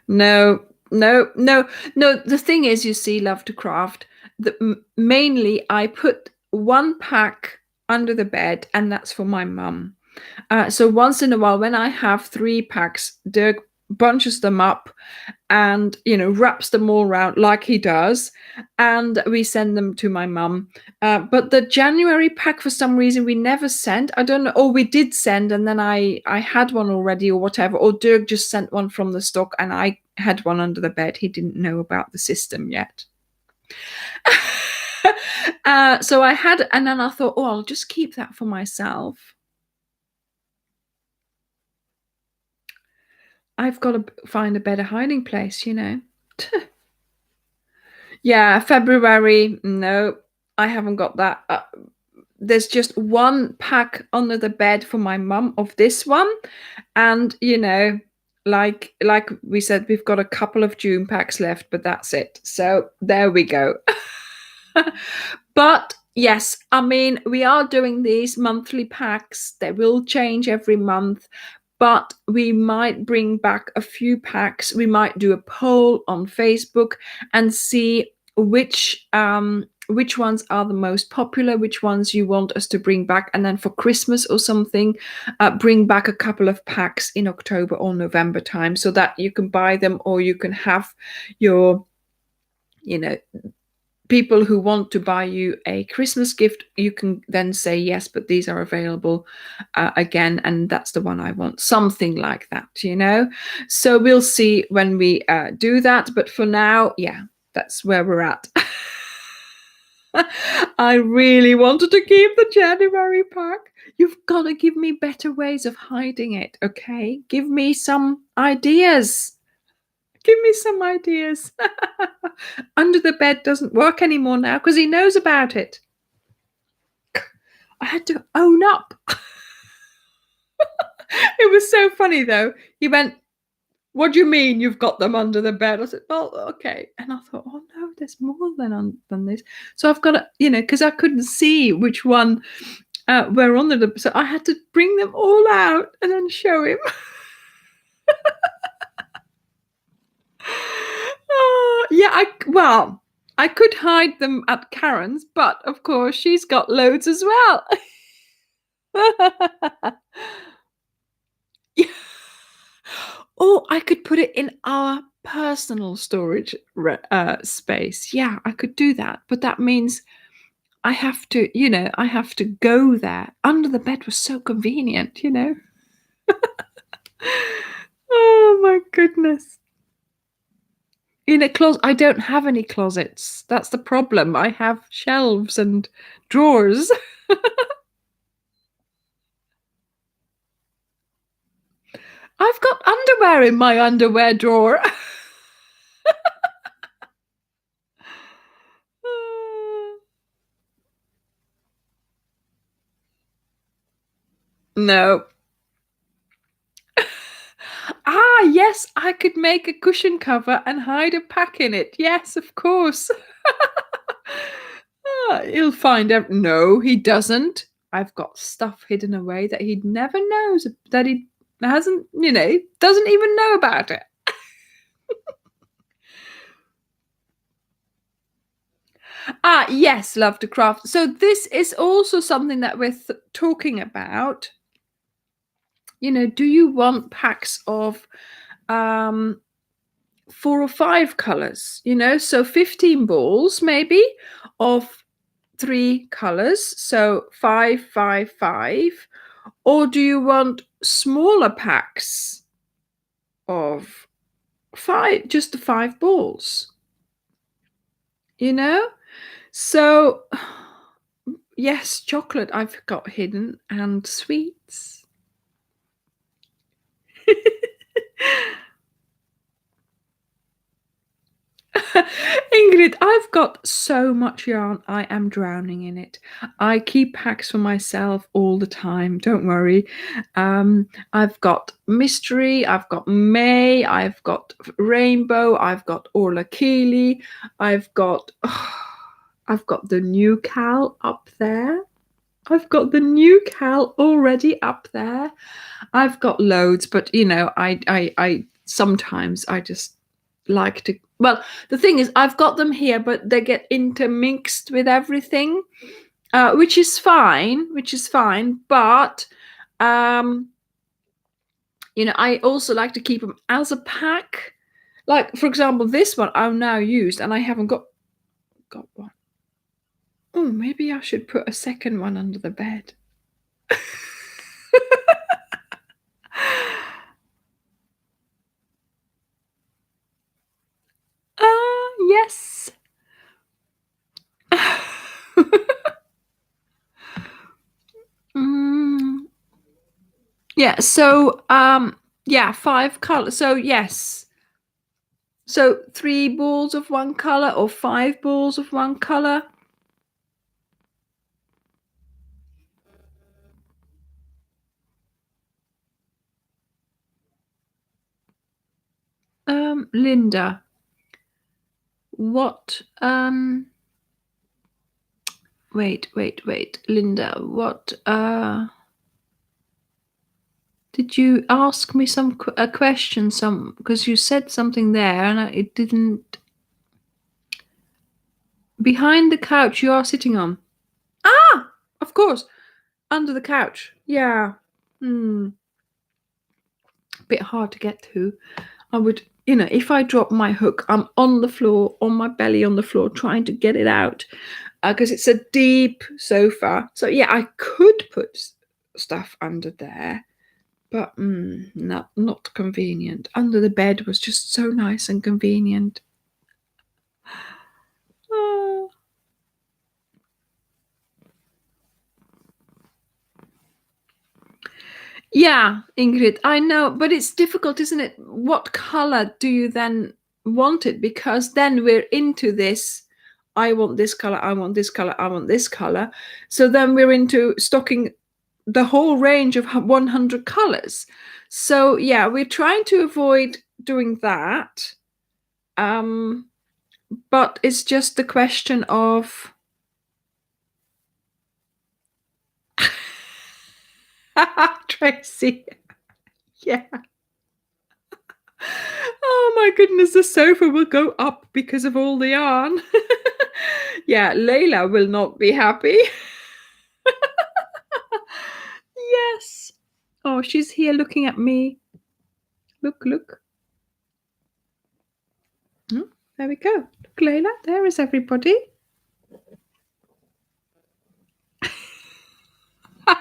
Speaker 1: No. The thing is, you see, Love to Craft, mainly I put 1 pack under the bed, and that's for my mum. So once in a while, when I have 3 packs, Dirk bunches them up and, you know, wraps them all around like he does, and we send them to my mum. But the January pack, for some reason, we never sent. I don't know, or we did send, and then I had one already or whatever, or Dirk just sent one from the stock and I had one under the bed. He didn't know about the system yet. So I had, and then I thought, oh, I'll just keep that for myself. I've got to find a better hiding place, you know. Yeah, February, no, I haven't got that. There's just 1 pack under the bed for my mum of this one. And, you know, like we said, we've got a couple of June packs left, but that's it. So there we go. But yes, I mean, we are doing these monthly packs. They will change every month, but we might bring back a few packs. We might do a poll on Facebook and see which ones are the most popular, which ones you want us to bring back, and then for Christmas or something, bring back a couple of packs in October or November time, so that you can buy them, or you can have your, you know, people who want to buy you a Christmas gift, you can then say, yes, but these are available again, and that's the one I want. Something like that, you know. So we'll see when we do that. But for now, yeah, that's where we're at. I really wanted to keep the January pack. You've got to give me better ways of hiding it, okay? Give me some ideas. Give me some ideas. Under the bed doesn't work anymore now because he knows about it. I had to own up. It was so funny though. He went, "What do you mean you've got them under the bed?" I said, "Well, okay." And I thought, oh no, there's more than this. So I've got to, you know, because I couldn't see which one were under them. So I had to bring them all out and then show him. Yeah, I could hide them at Karen's, but of course she's got loads as well. Yeah. Or I could put it in our personal storage space. Yeah, I could do that. But that means I have to, I have to go there. Under the bed was so convenient. Oh my goodness. In a closet, I don't have any closets. That's the problem. I have shelves and drawers. I've got underwear in my underwear drawer. No. Ah, yes, I could make a cushion cover and hide a pack in it. Yes, of course. He'll find out. No, he doesn't. I've got stuff hidden away that he never knows, that he hasn't, doesn't even know about it. Yes, love to craft. So this is also something that we're talking about. Do you want packs of 4 or 5 colors? So 15 balls maybe of 3 colors. So 5, 5, 5. Or do you want smaller packs of 5, just the 5 balls? So yes, chocolate I've got hidden, and sweets. Ingrid, I've got so much yarn, I am drowning in it. I keep packs for myself all the time, don't worry. I've got Mystery, I've got May, I've got Rainbow, I've got Orla Keeley, I've got the new Cal up there. I've got the new Cal already up there. I've got loads, but I sometimes I just like to. Well, the thing is, I've got them here, but they get intermixed with everything, which is fine. But I also like to keep them as a pack. Like, for example, this one I've now used, and I haven't got one. Oh, maybe I should put a second one under the bed. Yes. Yeah, so 5 colors. So yes. So 3 balls of one color or 5 balls of one color. Linda, what wait, Linda, what did you ask me a question, because you said something there and it didn't. Behind the couch you are sitting on. Of course, under the couch. Yeah. Bit hard to get to. I would, if I drop my hook, I'm on the floor, on my belly on the floor, trying to get it out, because it's a deep sofa. So yeah, I could put stuff under there, but not convenient. Under the bed was just so nice and convenient. Yeah, Ingrid, I know, but it's difficult, isn't it? What color do you then want it? Because then we're into this. I want this color, I want this color, I want this color. So then we're into stocking the whole range of 100 colors. So yeah, we're trying to avoid doing that. But it's just the question of Tracy. Yeah. Oh my goodness, the sofa will go up because of all the yarn. Yeah, Layla will not be happy. Yes. Oh, she's here looking at me. Look, look. There we go. Look, Layla, there is everybody.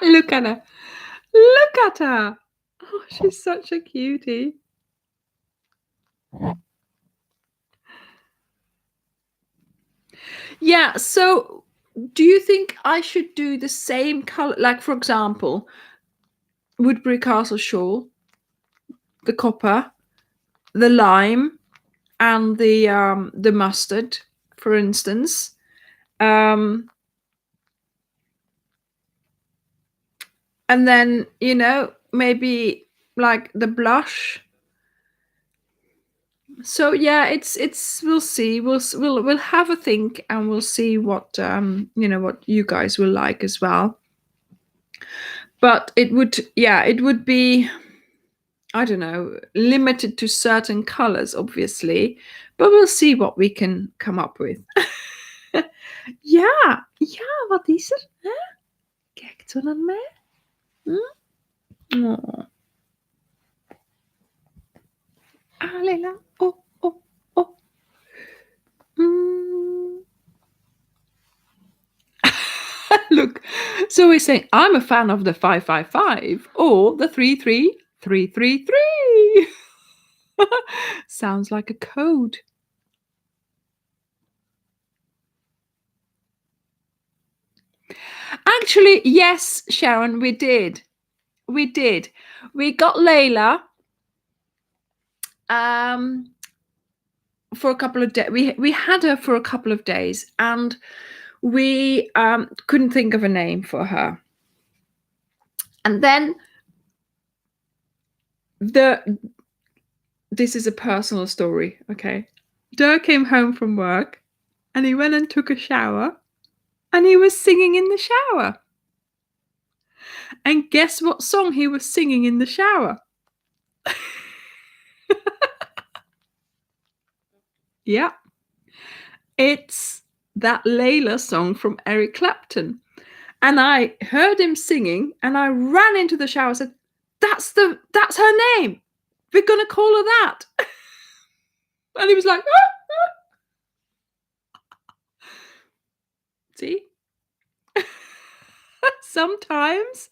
Speaker 1: Look at her. Look at her. Oh, she's such a cutie. Yeah, so do you think I should do the same color? Like, for example, Woodbury Castle shawl, the copper, the lime, and the mustard, for instance. And then, maybe like the blush. So yeah, it's we'll see. We'll have a think, and we'll see what what you guys will like as well. But it would be, I don't know, limited to certain colors, obviously, but we'll see what we can come up with. Ja, wat is er? Hè? Kijk zo naar mij. Oh. Ah, Leila. Oh, oh, oh. Look, so we're saying I'm a fan of the 555 or the 33333. Sounds like a code. Actually, yes, Sharon, we did. We got Layla for a couple of days. We had her for a couple of days, and we couldn't think of a name for her. And then this is a personal story, okay? Dirk came home from work, and he went and took a shower, and he was singing in the shower. And guess what song he was singing in the shower? Yeah. It's that Layla song from Eric Clapton. And I heard him singing, and I ran into the shower and said, that's her name. We're going to call her that. And he was like, ah. See? Sometimes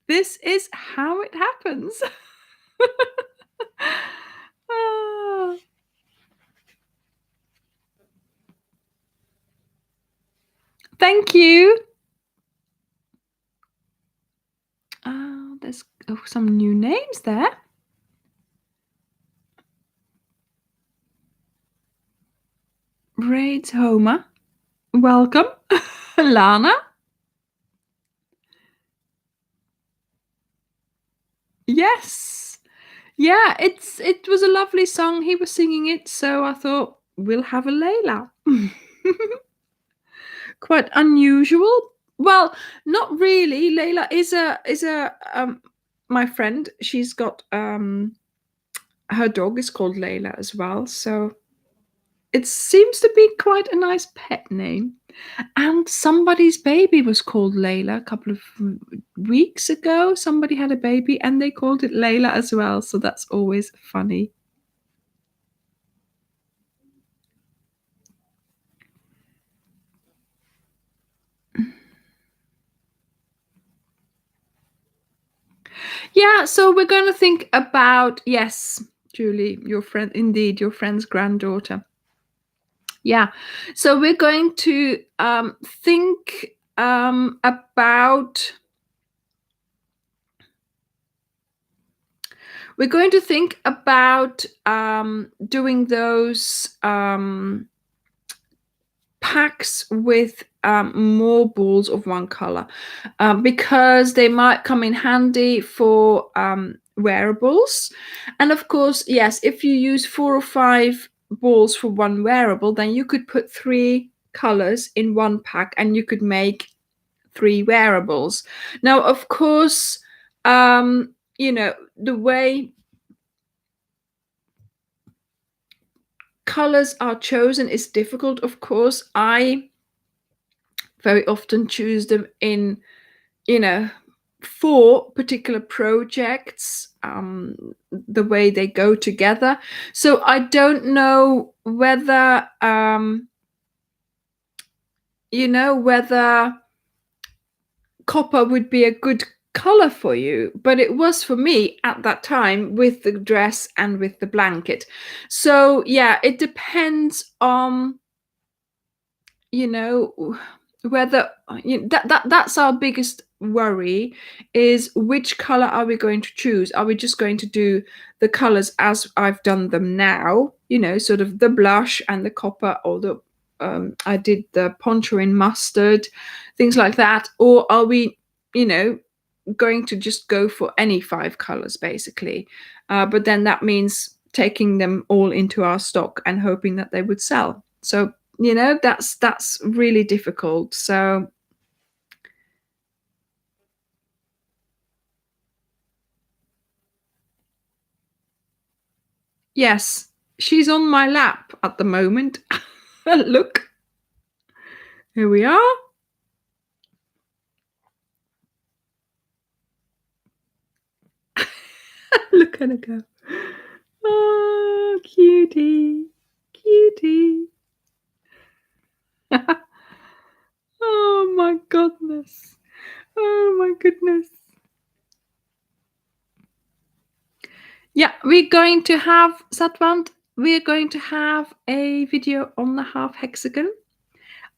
Speaker 1: this is how it happens. Oh. Thank you. There's some new names there. Raids Homer. Welcome. Lana. Yes. Yeah, it was a lovely song. He was singing it, so I thought we'll have a Layla. Quite unusual. Well, not really. Layla is a my friend. She's got her dog is called Layla as well, so it seems to be quite a nice pet name. And somebody's baby was called Layla a couple of weeks ago. Somebody had a baby and they called it Layla as well, so that's always funny. Yeah, so we're going to think about, yes, Julie, your friend, indeed, your friend's granddaughter. Yeah, so we're going to think about, doing those packs with more balls of one color, because they might come in handy for wearables. And of course, yes, if you use 4 or 5 balls for one wearable, then you could put 3 colors in one pack and you could make 3 wearables. Now, of course, the way colors are chosen is difficult. Of course, I very often choose them in for particular projects, the way they go together. So I don't know whether whether copper would be a good color for you, but it was for me at that time with the dress and with the blanket. So yeah, it depends on whether that's our biggest worry, is which color are we going to choose. Are we just going to do the colors as I've done them now, sort of the blush and the copper, or the I did the poncho in mustard, things like that, or are we going to just go for any 5 colors basically, but then that means taking them all into our stock and hoping that they would sell. So that's really difficult. So yes, she's on my lap at the moment. Look, here we are. Look at her go. Oh, cutie, cutie. Oh my goodness. Oh my goodness. Yeah, we're going to have, Satvant, we're going to have a video on the half hexagon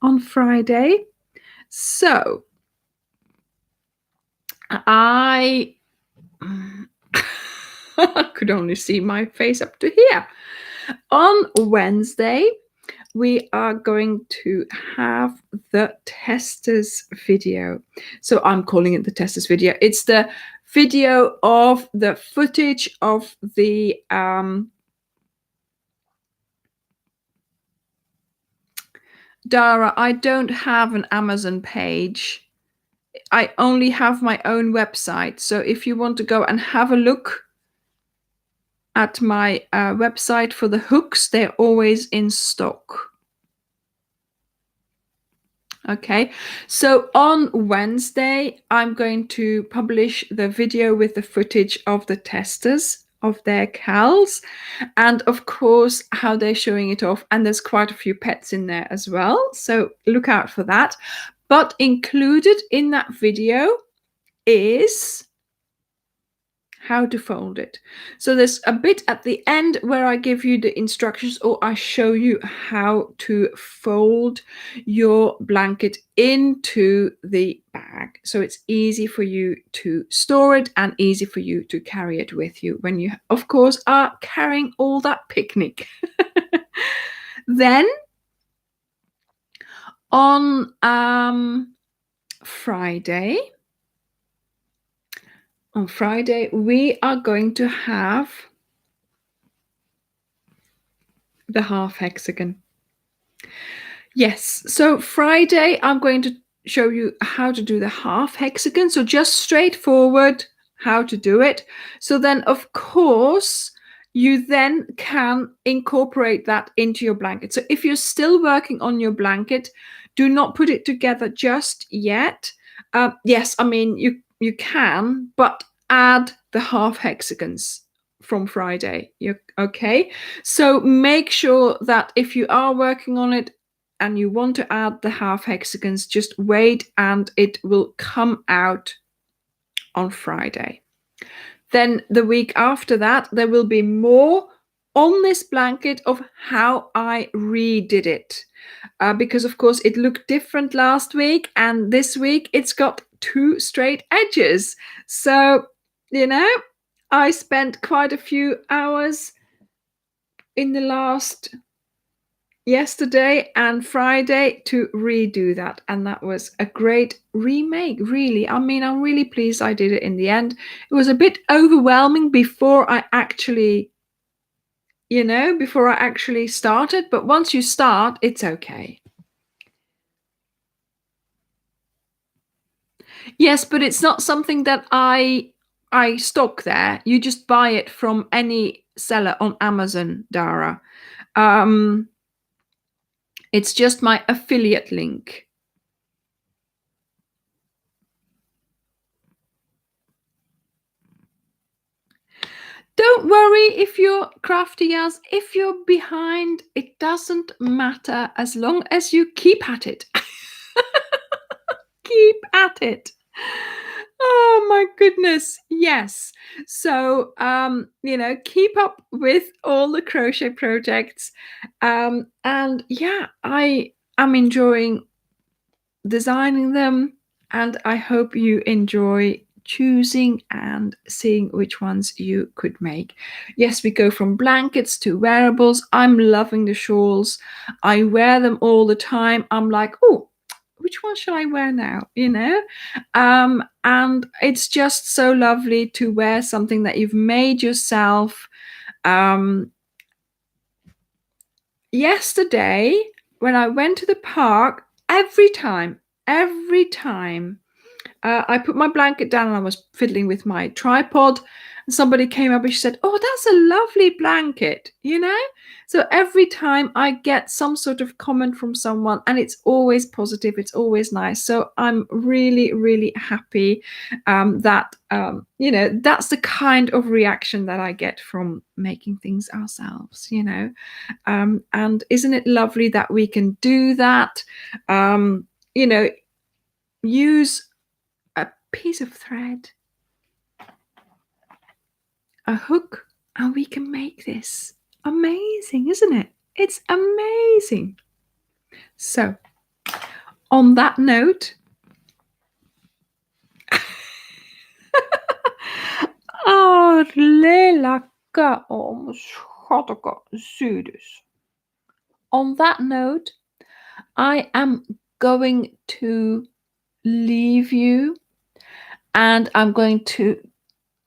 Speaker 1: on Friday. So I could only see my face up to here. On Wednesday, we are going to have the testers video. So I'm calling it the testers video. It's the video of the footage of the Dara, I don't have an Amazon page. I only have my own website. So if you want to go and have a look at my website for the hooks, they're always in stock. Okay, so on Wednesday, I'm going to publish the video with the footage of the testers of their cows, and of course how they're showing it off, and there's quite a few pets in there as well, so look out for that. But included in that video is how to fold it. So there's a bit at the end where I give you the instructions, or I show you how to fold your blanket into the bag, so it's easy for you to store it and easy for you to carry it with you when you of course are carrying all that picnic. Then on Friday, we are going to have the half hexagon. Yes, so Friday I'm going to show you how to do the half hexagon. So just straightforward how to do it. So then of course you then can incorporate that into your blanket. So if you're still working on your blanket, do not put it together just yet. Yes, I mean you can, but add the half hexagons from Friday. You're okay. So make sure that if you are working on it and you want to add the half hexagons, just wait and it will come out on Friday. Then the week after that, there will be more on this blanket of how I redid it. Because of course it looked different last week, and this week it's got 2 straight edges. So, I spent quite a few hours in the yesterday and Friday to redo that, and that was a great remake, really. I mean, I'm really pleased I did it in the end. It was a bit overwhelming before I actually started, but once you start, it's okay. Yes, but it's not something that I stock there. You just buy it from any seller on Amazon, Dara. It's just my affiliate link. Don't worry if you're crafty yarns. If you're behind, it doesn't matter as long as you keep at it. Keep at it. Oh my goodness. Yes. So keep up with all the crochet projects. And yeah, I am enjoying designing them, and I hope you enjoy choosing and seeing which ones you could make. Yes, we go from blankets to wearables. I'm loving the shawls. I wear them all the time. I'm like, oh, which one shall I wear now? And it's just so lovely to wear something that you've made yourself. Yesterday, when I went to the park, every time I put my blanket down and I was fiddling with my tripod, and somebody came up and she said, "Oh, that's a lovely blanket," So every time I get some sort of comment from someone, and it's always positive, it's always nice. So I'm really, really happy that that's the kind of reaction that I get from making things ourselves. And isn't it lovely that we can do that? Use a piece of thread, a hook, and we can make this. Amazing, isn't it? It's amazing. So, on that note, lelaka om schattige zuiders. On that note, I am going to leave you, and I'm going to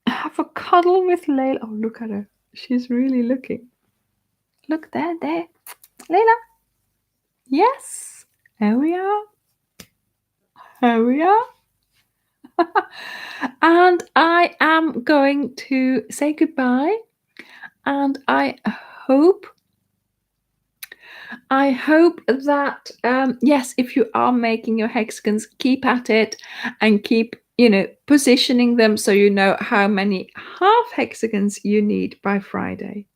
Speaker 1: have a cuddle with Layla. Oh, look at her. She's really looking. Look there. Layla. Yes. Here we are. And I am going to say goodbye. And I hope that, yes, if you are making your hexagons, keep at it and keep, positioning them so you know how many half hexagons you need by Friday.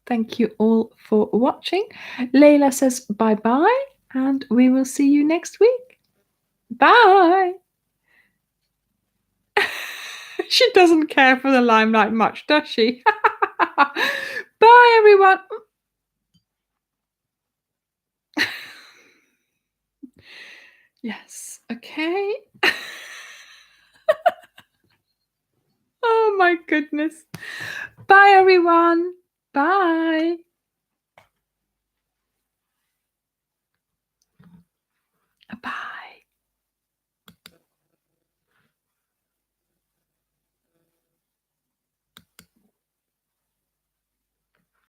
Speaker 1: Thank you all for watching. Layla says bye-bye, and we will see you next week. Bye. She doesn't care for the limelight much, does she? Bye, everyone. Yes, okay. Oh my goodness. Bye, everyone. Bye. Bye.